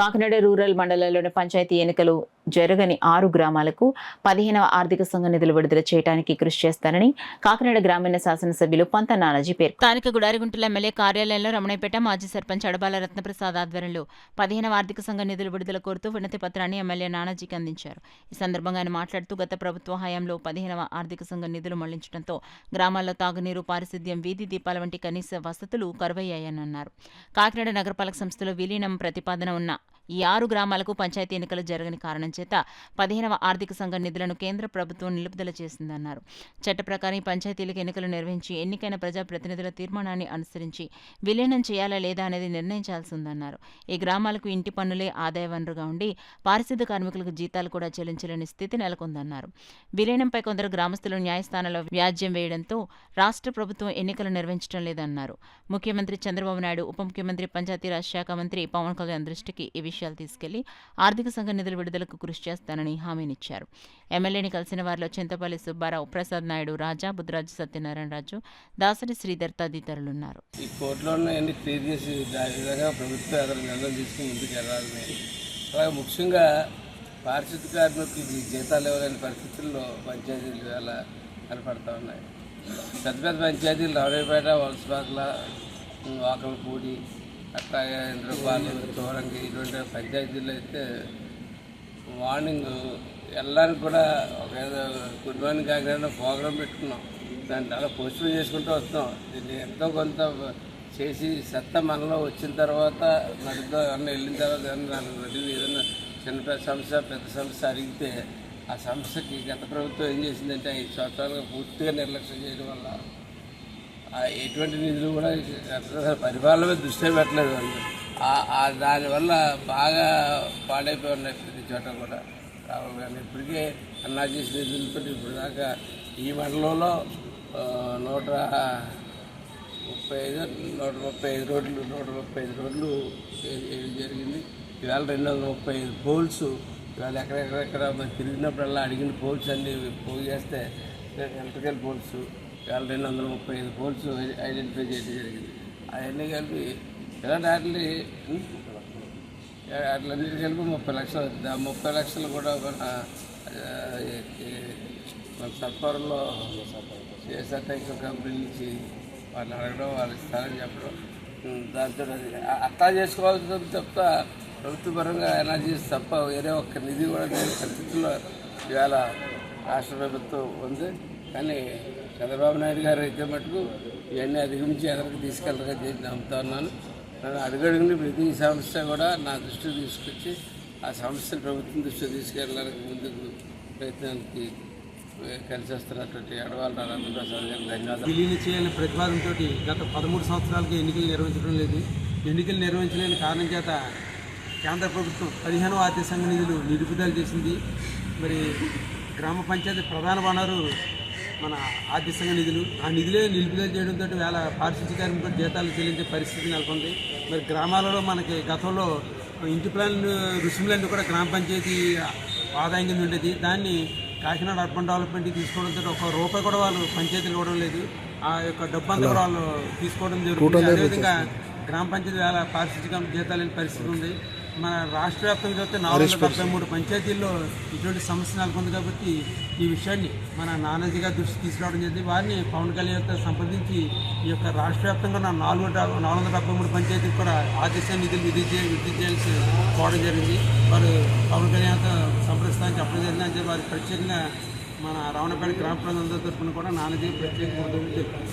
Kakinada rural మండలంలోని పంచాయతీ ఎన్నికలు జరగని 6 గ్రామాలకు 15వ ఆర్థిక సంఘ నిధులు విడుదల చేయడానికి కృషి చేస్తానని కాకినాడ గ్రామీణ శాసనసభ్యులు పంత నానాజీ పేర్కొన్నారు. స్థానిక గుడారిగుంటల ఎమ్మెల్యే కార్యాలయంలో రమణయ్యపేట మాజీ సర్పంచ్ అడబాల రత్నప్రసాద్ ఆధ్వర్యంలో 15వ ఆర్థిక సంఘ నిధులు విడుదల కోరుతూ వినతి పత్రాన్ని ఎమ్మెల్యే నానాజీకి అందించారు. ఈ సందర్భంగా ఆయన మాట్లాడుతూ గత ప్రభుత్వ హయాంలో 15వ ఆర్థిక సంఘ నిధులు మళ్లించడంతో గ్రామాల్లో తాగునీరు, పారిశుద్ధ్యం, వీధి దీపాల వంటి కనీస వసతులు కరువయ్యాయని అన్నారు. కాకినాడ నగరపాలక సంస్థలో విలీనం ప్రతిపాదన ఉన్న ఈ 6 గ్రామాలకు పంచాయతీ ఎన్నికలు జరగని కారణం చేత 15వ ఆర్థిక సంఘ నిధులను కేంద్ర ప్రభుత్వం నిలుపుదల చేసిందన్నారు. చట్ట ప్రకారం ఈ పంచాయతీలకు ఎన్నికలు నిర్వహించి ఎన్నికైన ప్రజాప్రతినిధుల తీర్మానాన్ని అనుసరించి విలీనం చేయాలా లేదా అనేది నిర్ణయించాల్సి ఉందన్నారు. ఈ గ్రామాలకు ఇంటి పన్నులే ఆదాయ వనరుగా ఉండి పారిశుద్ధ్య కార్మికులకు జీతాలు కూడా చెల్లించలేని స్థితి నెలకొందన్నారు. విలీనంపై కొందరు గ్రామస్తులు న్యాయస్థానంలో వ్యాజ్యం వేయడంతో రాష్ట్ర ప్రభుత్వం ఎన్నికలు నిర్వహించడం లేదన్నారు. ముఖ్యమంత్రి చంద్రబాబు నాయుడు, ఉప ముఖ్యమంత్రి, పంచాయతీరాజ్ శాఖ మంత్రి పవన్ కళ్యాణ్ దృష్టికి ఈ విషయాలు తీసుకెళ్లి ఆర్థిక సంఘ నిధుల విడుదలకు కృషి చేస్తానని హామీనిచ్చారు. ఎమ్మెల్యేని కలిసిన వారిలో చింతపల్లి సుబ్బారావు, ప్రసాద్ నాయుడు, రాజా, బుద్రాజు సత్యనారాయణరాజు, దాసరి శ్రీధర్ తదితరులున్నారు. ఈ కోర్టులో క్లియర్ చేసి విధంగా ప్రభుత్వం ఏదైనా నిర్ణయం తీసుకుని ముందుకు వెళ్ళాలని, అలాగే ముఖ్యంగా పారిశుద్ధ్య కార్మికులకి జీతాలు ఇవ్వలేని పరిస్థితుల్లో పంచాయతీలు ఇవాళ కనపడతా ఉన్నాయి. పెద్ద పెద్ద పంచాయతీలు రమణయ్యపేట, వలసపాకల, వాకలపూడి, అట్లాగే ఇంద్రపాలు, తోరంగి ఇటువంటి పంచాయతీల్లో అయితే మార్నింగ్ వెళ్ళడానికి కూడా ఒక గుడ్ మార్నింగ్ కాకినాడ ప్రోగ్రాం పెట్టుకున్నాం. దాన్ని అలా పోస్టులు చేసుకుంటూ వస్తున్నాం. దీన్ని ఎంతో కొంత చేసి చెత్త మనలో వచ్చిన తర్వాత నడుద్దా ఏమన్నా వెళ్ళిన తర్వాత ఏదైనా చిన్న సమస్య పెద్ద సమస్య అడిగితే ఆ సమస్యకి గత ప్రభుత్వం ఏం చేసిందంటే 5 సంవత్సరాలుగా పూర్తిగా నిర్లక్ష్యం చేయడం వల్ల ఎటువంటి నిధులు కూడా పరిపాలన మీద దృష్టి పెట్టలేదు. దానివల్ల బాగా పాడైపోయి ఉన్నాయి ప్రతి చోట కూడా. కానీ ఇప్పటికే అన్నా చేసిన నిధులతో ఇప్పుడు దాకా ఈ మండలంలో 135 రోడ్లు వేయడం జరిగింది. ఇవాళ 235 పోల్స్ ఇవాళ ఎక్కడెక్కడ తిరిగినప్పుడల్లా అడిగిన పోల్స్ అన్నీ పోగు చేస్తే ఎలక్ట్రికల్ పోల్స్ ఇవాళ 235 పోల్స్ ఐడెంటిఫై చేయడం జరిగింది. అవన్నీ కలిపి ఇలాంటి వాటిలన్నిటి కలిపి 30 లక్షలు అవుతుంది. ఆ 30 లక్షలు కూడా మన సత్వరంలో చేసేట ఇంకో కంపెనీ నుంచి వాళ్ళని అడగడం, వాళ్ళు ఇస్తారని చెప్పడం, దాంతో అట్లా చేసుకోవాల్సి తప్ప ప్రభుత్వపరంగా ఎనర్జీస్ తప్ప వేరే ఒక్క నిధి కూడా లేని పరిస్థితుల్లో ఇవాళ రాష్ట్ర ప్రభుత్వం ఉంది. కానీ చంద్రబాబు నాయుడు గారు అయితే మటుకు ఇవన్నీ అధిగమించి ఎదరికి తీసుకెళ్ళగా చేసి నమ్ముతా ఉన్నాను. నన్ను అడుగడుగుని ప్రతి సమస్య కూడా నా దృష్టికి తీసుకొచ్చి ఆ సమస్యను ప్రభుత్వం దృష్టికి తీసుకెళ్ళడానికి ముందుకు ప్రయత్నానికి కలిసి వస్తున్నటువంటి అడవాల రత్నప్రసాద్ గారికి ధన్యవాదాలు. విలీనం చేయాలని ప్రతిపాదనతో గత 13 సంవత్సరాలకి ఎన్నికలు నిర్వహించడం లేదు. ఎన్నికలు నిర్వహించలేని కారణం చేత కేంద్ర ప్రభుత్వం 15వ ఆర్థిక సంఘ నిధులు నిలుపుదల చేసింది. మరి గ్రామ పంచాయతీ ప్రధాన వనరు మన ఆర్థిక సంఘ నిధులు. ఆ నిధులే నిలుపుదల చేయడంతో వేళ పారిశుద్ధ్య కార్మికులకు జీతాలు చెల్లించే పరిస్థితి నెలకొంది. మరి గ్రామాలలో మనకి గతంలో ఇంటి ప్లాన్ రుసుములన్నీ కూడా గ్రామ పంచాయతీ ఆదాయం కింద ఉండేది. దాన్ని కాకినాడ అర్బన్ డెవలప్మెంట్కి తీసుకోవడంతో ₹1 కూడా వాళ్ళు పంచాయతీలు ఇవ్వడం లేదు. ఆ యొక్క డబ్బు అంతా కూడా వాళ్ళు తీసుకోవడం జరుగుతుంది. అదేవిధంగా గ్రామ పంచాయతీ వేళ పారిశుద్ధ్య జీతాలు లేని పరిస్థితి ఉంది. మన రాష్ట్ర వ్యాప్తంగా చూస్తే 473 పంచాయతీల్లో ఇటువంటి సమస్య నెలకొంది. కాబట్టి ఈ విషయాన్ని మన నానాజీ గారి దృష్టికి తీసుకురావడం జరిగింది. వారిని పవన్ కళ్యాణ్తో సంప్రదించి ఈ యొక్క రాష్ట్ర వ్యాప్తంగా ఉన్న 473 పంచాయతీకి కూడా ఆదేశ నిధులు విడుదల చేయాల్సి పోవడం జరిగింది. వారు పవన్ కళ్యాణ్తో సంప్రదిస్తామని చెప్పడం జరిగింది. అంటే వారికి ప్రత్యేకంగా మన రమణపేట గ్రామ ప్రజలందరి తరఫున కూడా నానాజీ ప్రత్యేకంగా